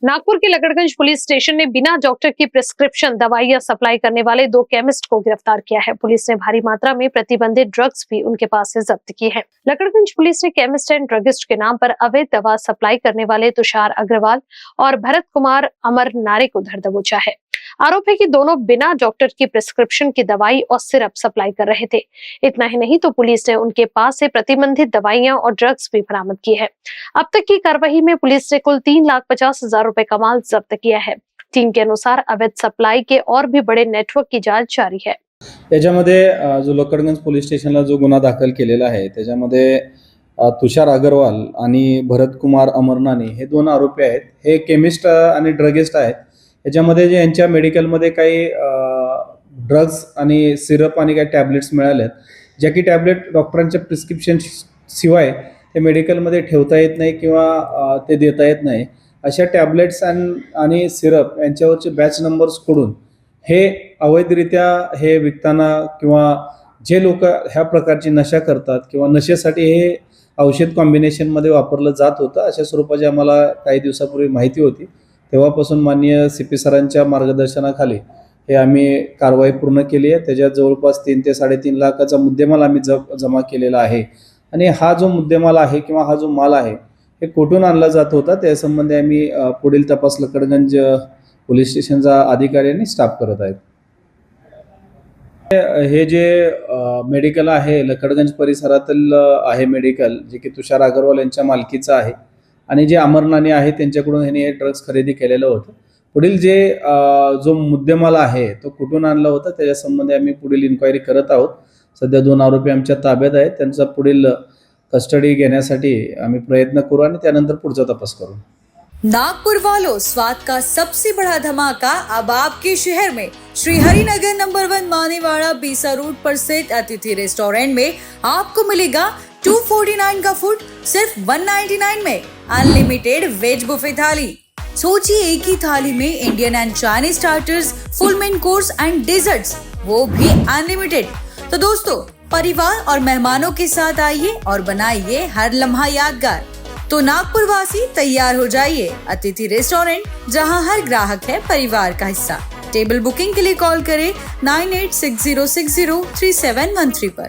नागपुर के Lakadganj police station ने बिना doctor की प्रिस्क्रिप्शन दवाइयां सप्लाई करने वाले 2 केमिस्ट को गिरफ्तार किया है। पुलिस ने भारी मात्रा में प्रतिबंधित ड्रग्स भी उनके पास से जब्त की है। लकड़गंज पुलिस ने केमिस्ट एंड ड्रगिस्ट के नाम पर अवैध दवा सप्लाई करने वाले तुषार अग्रवाल और भरत कुमार अमर नारे को धर दबोचा है। आरोप है कि दोनों बिना डॉक्टर की प्रिस्क्रिप्शन की दवाई और सिरप सप्लाई कर रहे थे। इतना ही नहीं तो पुलिस ने उनके पास से प्रतिबंधित दवाइयां और ड्रग्स भी बरामद की है। अब तक की कार्रवाई में पुलिस ने कुल 3,50,000 रुपए का माल जब्त किया है। टीम के अनुसार अवैध सप्लाई के और भी बड़े नेटवर्क की जांच जारी है। याच्यामध्ये जो लकडगंज पोलीस स्टेशनला जो गुन्हा दाखल केलेला आहे त्याच्यामध्ये तुषार अग्रवाल आणि भरत कुमार अमरनानी हे 2 आरोपी आहेत। हे केमिस्ट आणि ड्रगिस्ट आहेत। याच्यामध्ये जे यांच्या मेडिकलमध्ये काही ड्रग्स आणि सिरप आणि काही टॅबलेट्स मिळालेत, ज्या की टॅबलेट डॉक्टरांच्या प्रिस्क्रिप्शन शिवाय ते मेडिकलमध्ये ठेवता येत नाही किंवा ते देता येत नाही। अशा टॅबलेट्स आणि सिरप यांच्यावरचे बॅच नंबर्स कडून हे अवैधरित्या हे विकताना किंवा जे लोक ह्या प्रकारची नशा करतात किंवा नशेसाठी हे औषध कॉम्बिनेशनमध्ये वापरलं जात होतं, अशा स्वरूपाची आम्हाला काही दिवसापूर्वी माहिती होती। तेव्हापासून माननीय सीपी सरांच्या मार्गदर्शनाखाली हे आम्ही कारवाई पूर्ण केली आहे। त्याच्यात जवळपास 3 ते 3.5 लाखाचा मुद्देमाल आम्ही जमा केलेला आहे आणि हा जो मुद्देमाल आहे किंवा हा जो माल आहे हे कुठून आणला जात होता त्यासंबंधी आम्ही पुढील तपास लकडगंज पोलीस स्टेशनचा अधिकारी आणि स्टाफ करत आहेत। हे जे मेडिकल आहे लकडगंज परिसरातील आहे मेडिकल, जे की तुषार अग्रवाल यांच्या मालकीचं आहे आणि जे अमरनानी आहे त्यांच्याकडून ह्यांनी हे ड्रग्स खरेदी केलेलं होतं। पुढील जे जो मुद्देमाल आहे तो कुठून आणला होता त्याच्या संबंधी आम्ही पुढील इन्क्वायरी करत आहोत। सध्या 2 आरोपी आमच्या ताब्यात आहेत, त्यांचा पुढील कस्टडी घेण्यासाठी आम्ही प्रयत्न करू आणि त्यानंतर पुढचा तपास करू। नागपुर वालों, स्वाद का सबसे बड़ा धमाका अब आपके शहर में श्री हरिनगर नंबर 1 मानेवाड़ा बीसा रोड पर स्थित अतिथि रेस्टोरेंट में आपको मिलेगा 249 का फूड सिर्फ 199 में। अनलिमिटेड वेज बुफे थाली। सोचिए, एक ही थाली में Indian and Chinese starters, full main course and desserts, वो भी अनलिमिटेड। तो दोस्तों, परिवार और मेहमानों के साथ आइए और बनाइए हर लम्हा यादगार। तो नागपुर वासी तैयार हो जाइए। अतिथि रेस्टोरेंट, जहां हर ग्राहक है परिवार का हिस्सा। टेबल बुकिंग के लिए कॉल करें 9860603713 पर।